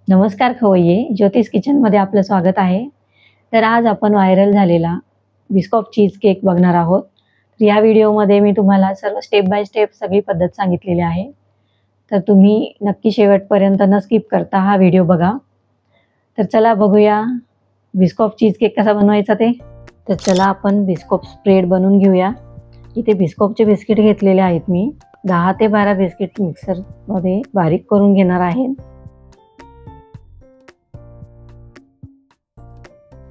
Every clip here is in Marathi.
नमस्कार खवय्ये, ज्योतिष किचनमध्ये आपलं स्वागत आहे. तर आज आपण व्हायरल झालेला बिस्कॉफ चीज केक बघणार आहोत. तर या व्हिडिओमध्ये मी तुम्हाला सर्व स्टेप बाय स्टेप सगळी पद्धत सांगितलेली आहे. तर तुम्ही नक्की शेवटपर्यंत न स्किप करता हा व्हिडिओ बघा. तर चला बघूया बिस्कॉफ चीज केक कसा बनवायचा ते. तर चला आपण बिस्कॉफ स्प्रेड बनवून घेऊया. इथे बिस्कॉफचे बिस्किट घेतलेले आहेत मी. 10 ते 12 बिस्किट मिक्सरमध्ये बारीक करून घेणार आहे.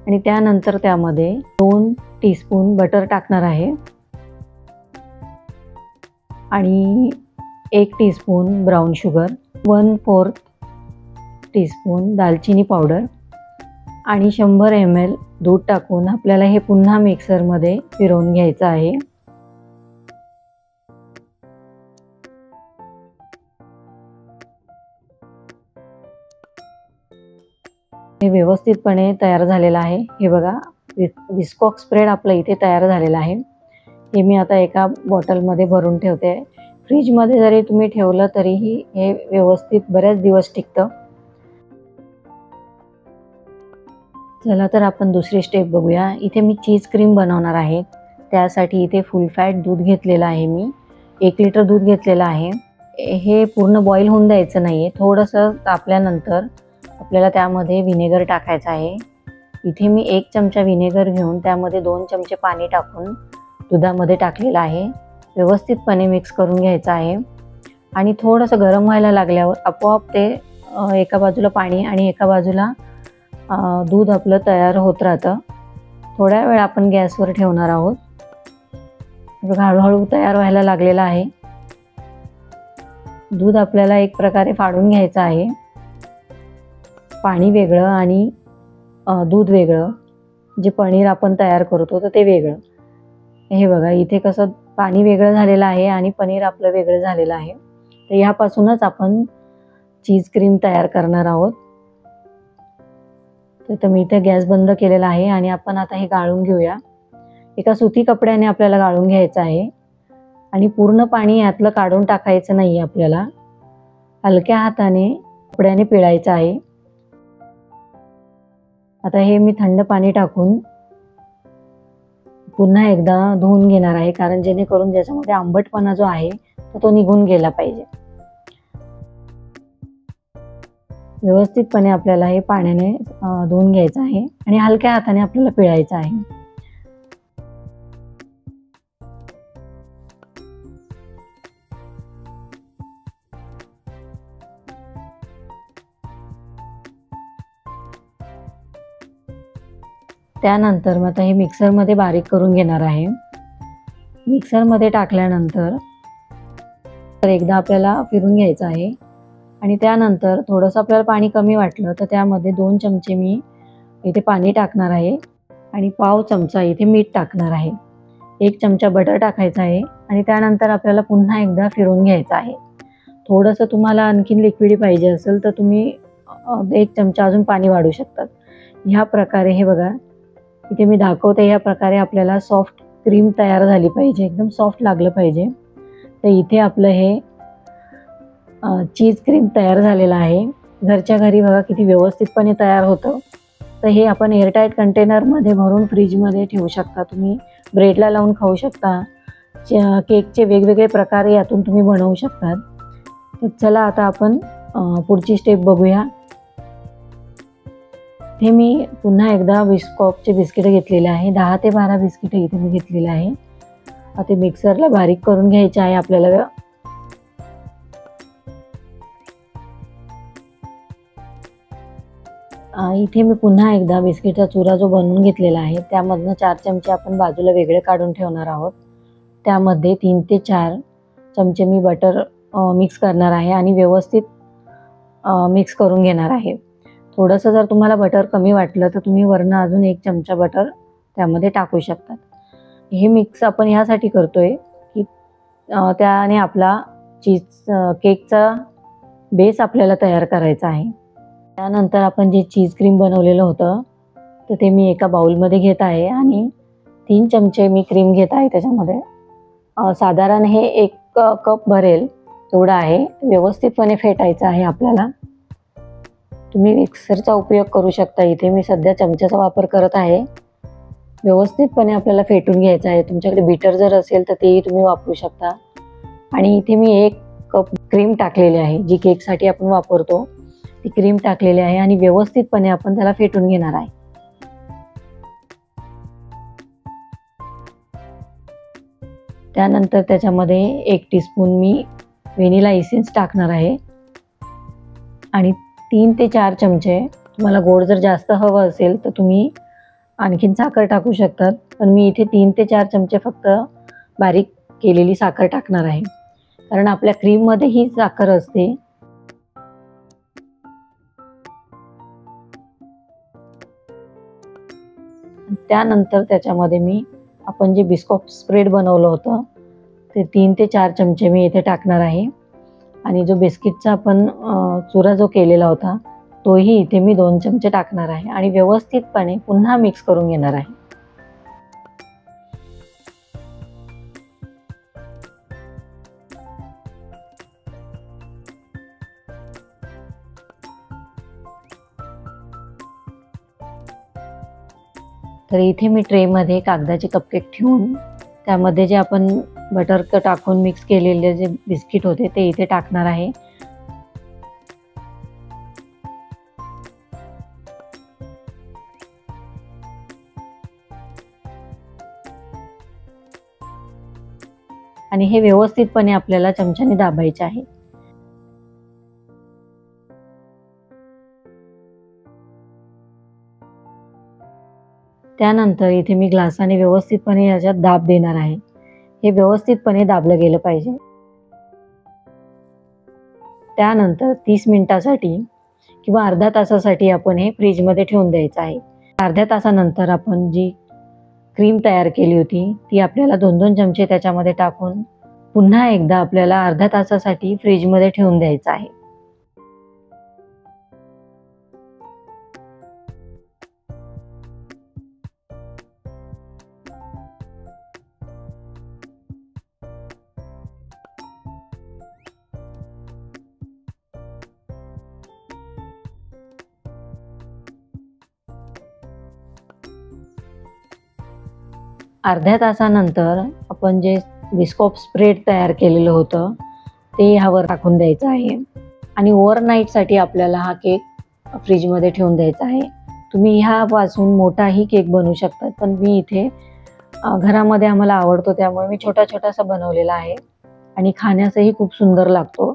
आणि त्यानंतर त्यामध्ये 2 टीस्पून बटर टाकणार आहे आणि 1 टीस्पून ब्राउन शुगर, 1/4 टीस्पून दालचिनी पावडर आणि 100 ml दूध टाकून आपल्याला हे पुन्हा मिक्सरमध्ये फिरवून घ्यायचं आहे. हे व्यवस्थितपणे तयार झालेलं आहे. हे बघा बिस्कॉफ स्प्रेड आपलं इथे तयार झालेलं आहे. हे मी आता एका बॉटलमध्ये भरून ठेवते. फ्रीजमध्ये जरी तुम्ही ठेवलं तरीही हे व्यवस्थित बरेच दिवस टिकतं. चला तर आपण दुसरी स्टेप बघूया. इथे मी चीज क्रीम बनवणार आहे. त्यासाठी इथे फुल फॅट दूध घेतलेलं आहे मी. 1 लिटर दूध घेतलेलं आहे. हे पूर्ण बॉईल होऊन द्यायचं नाही आहे. थोडंसं तापल्यानंतर आपल्याला त्यामध्ये व्हिनेगर टाकायचं आहे. इथे मी 1 चमचा व्हिनेगर घेऊन त्यामध्ये 2 चमचे पाणी टाकून दुधामध्ये टाकलेलं आहे. व्यवस्थितपणे मिक्स करून घ्यायचं आहे आणि थोडंसं गरम व्हायला लागल्यावर आपोआप ते एका बाजूला पाणी आणि एका बाजूला दूध आपलं तयार होत राहतं. थोड्या वेळ आपण गॅसवर ठेवणार आहोत. हळूहळू तयार व्हायला लागलेलं आहे. दूध आपल्याला एक प्रकारे फाडून घ्यायचं आहे. पाणी वेगळं आणि दूध वेगळं, जे पनीर आपण तयार करतो तर ते वेगळं. हे बघा इथे कसं पाणी वेगळं झालेलं आहे आणि पनीर आपलं वेगळं झालेलं आहे. तर ह्यापासूनच आपण चीज क्रीम तयार करणार आहोत. तर मी इथे गॅस बंद केलेला आहे आणि आपण आता हे गाळून घेऊया. एका सुती कपड्याने आपल्याला गाळून घ्यायचं आहे आणि पूर्ण पाणी यातलं काढून टाकायचं नाही. आपल्याला हलक्या हाताने कपड्याने पिळायचं आहे. आता हे मी थंड पाणी टाकून पुन्हा एकदा धुवून घेणार आहे, कारण जेणेकरून ज्याच्यामध्ये आंबटपणा जो आहे तो निघून गेला पाहिजे. व्यवस्थितपणे आपल्याला हे पाण्याने धुवून घ्यायचं आहे आणि हलक्या हाताने आपल्याला पिळायचं आहे. त्यानंतर मग आता हे मिक्सरमध्ये बारीक करून घेणार आहे. मिक्सरमध्ये टाकल्यानंतर एकदा आपल्याला फिरून घ्यायचं आहे आणि त्यानंतर थोडंसं आपल्याला पाणी कमी वाटलं तर त्यामध्ये 2 चमचे मी इथे पाणी टाकणार आहे आणि पाव चमचा इथे मीठ टाकणार आहे. 1 चमचा बटर टाकायचा आहे आणि त्यानंतर आपल्याला पुन्हा एकदा फिरवून घ्यायचं आहे. थोडंसं तुम्हाला आणखीन लिक्विडी पाहिजे असेल तर तुम्ही 1 चमचा अजून पाणी वाढवू शकतात. ह्या प्रकारे हे बघा इथे मी दाखवते, या प्रकारे आपल्याला सॉफ्ट क्रीम तयार झाली पाहिजे, एकदम सॉफ्ट लागलं पाहिजे. तर इथे आपलं हे चीज क्रीम तयार झालेलं आहे. घरच्या घरी बघा किती व्यवस्थितपणे तयार होतं. तर हे आपण एअरटाईट कंटेनरमध्ये भरून फ्रीजमध्ये ठेवू शकता. तुम्ही ब्रेडला लावून खाऊ शकता. केकचे वेगवेगळे प्रकार यातून तुम्ही बनवू शकतात. तर चला आता आपण पुढची स्टेप बघूया. हे मी पुन्हा एकदा बिस्कॉफचे बिस्किट घेतलेले आहे. 10 ते 12 बिस्किट इथे मी घेतलेले आहे. ते मिक्सरला बारीक करून घ्यायचे आहे आपल्याला. इथे मी पुन्हा एकदा बिस्किटचा चुरा जो बनवून घेतलेला आहे त्यामधनं 4 चमचे आपण बाजूला वेगळे काढून ठेवणार आहोत. त्यामध्ये 3 ते 4 चमचे मी बटर मिक्स करणार आहे आणि व्यवस्थित मिक्स करून घेणार आहे. थोडंसं जर तुम्हाला बटर कमी वाटलं तर तुम्ही वरनं अजून 1 चमचा बटर त्यामध्ये टाकू शकतात. हे मिक्स आपण ह्यासाठी करतोय की त्याने आपला चीज केकचा बेस आपल्याला तयार करायचा आहे. त्यानंतर आपण जे चीज क्रीम बनवलेलं होतं तर ते मी एका बाउलमध्ये घेत आहे आणि 3 चमचे मी क्रीम घेत आहे त्याच्यामध्ये. साधारण हे 1 कप भरेल एवढं आहे. व्यवस्थितपणे फेटायचं आहे आपल्याला. तुम्ही मिक्सरचा उपयोग करू शकता. इथे मी सध्या चमच्याचा वापर करत आहे. व्यवस्थितपणे आपल्याला फेटून घ्यायचं आहे. तुमच्याकडे बीटर जर असेल तर तेही तुम्ही वापरू शकता. आणि इथे मी 1 कप क्रीम टाकलेली आहे, जी केकसाठी आपण वापरतो. ती क्रीम टाकलेली आहे आणि व्यवस्थितपणे आपण त्याला फेटून घेणार आहे. त्यानंतर त्याच्यामध्ये 1 टीस्पून मी व्हॅनिला एसेन्स टाकणार आहे आणि 3 ते 4 चमचे, तुम्हाला गोड जर जास्त हवं असेल तर तुम्ही आणखीन साखर टाकू शकतात. पण मी इथे 3 ते 4 चमचे फक्त बारीक केलेली साखर टाकणार आहे, कारण आपल्या क्रीममध्ये ही साखर असते. त्यानंतर त्याच्यामध्ये मी आपण जे बिस्कुट स्प्रेड बनवलं होतं ते 3 ते 4 चमचे मी इथे टाकणार आहे आणि जो बिस्किटचा आपण चुरा जो केलेला होता तोही इथे मी 2 चमचे टाकणार आहे आणि व्यवस्थितपणे पुन्हा मिक्स करून घेणार आहे. तर इथे मी ट्रेमध्ये कागदाचे कपकेक ठेवून त्यामध्ये जे आपण बटर टाकून मिक्स केलेले जे बिस्किट होते ते इथे टाकणार आहे. आणि हे व्यवस्थितपणे आपल्याला चमच्याने दाबायचे आहे. त्यानंतर इथे मी ग्लासाने व्यवस्थितपणे याच्यात दाब देणार आहे. हे व्यवस्थितपणे दाबलं गेलं पाहिजे. त्यानंतर 30 मिनिटासाठी किंवा अर्ध्या तासासाठी आपण हे फ्रीजमध्ये ठेवून द्यायचं आहे. अर्ध्या तासानंतर आपण जी क्रीम तयार केली होती ती आपल्याला 2-2 चमचे त्याच्यामध्ये टाकून पुन्हा एकदा आपल्याला अर्ध्या तासासाठी फ्रीजमध्ये ठेवून द्यायचं आहे. अर्ध्या तासानंतर आपण जे बिस्कुट स्प्रेड तयार केलेलं होतं ते ह्यावर टाकून द्यायचं आहे आणि ओव्हरनाईटसाठी आपल्याला हा केक फ्रीजमध्ये ठेवून द्यायचा आहे. तुम्ही ह्यापासून मोठाही केक बनवू शकतात, पण मी इथे घरामध्ये आम्हाला आवडतो त्यामुळे मी छोटासा बनवलेला आहे आणि खाण्यासही खूप सुंदर लागतो.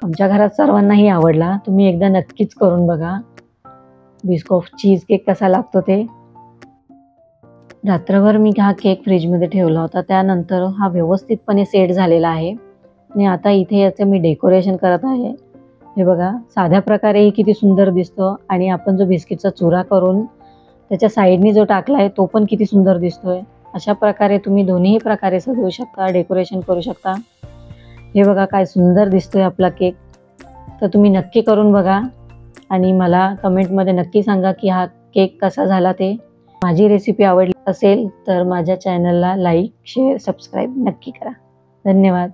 आमच्या घरात सर्वांनाही आवडला. तुम्ही एकदा नक्कीच करून बघा. बिस्कुट चीज केक कसा लागतो ते. रात्रभर मी हा केक फ्रीजमध्ये ठेवला होता. त्यानंतर हा व्यवस्थितपणे सेट झालेला आहे आणि आता इथे याचं मी डेकोरेशन करत आहे. हे बघा, साध्या प्रकारेही किती सुंदर दिसतो आणि आपण जो बिस्किटचा चुरा करून त्याच्या साईडनी जो टाकला आहे तो पण किती सुंदर दिसतोय. अशा प्रकारे तुम्ही दोन्ही प्रकारे सजवू शकता, डेकोरेशन करू शकता. हे बघा काय सुंदर दिसतोय आपला केक. तर तुम्ही नक्की करून बघा आणि मला कमेंटमध्ये नक्की सांगा की हा केक कसा झाला ते. माझी रेसिपी आवडली असेल तर माझ्या चॅनलला लाईक, शेअर, सबस्क्राईब नक्की करा. धन्यवाद.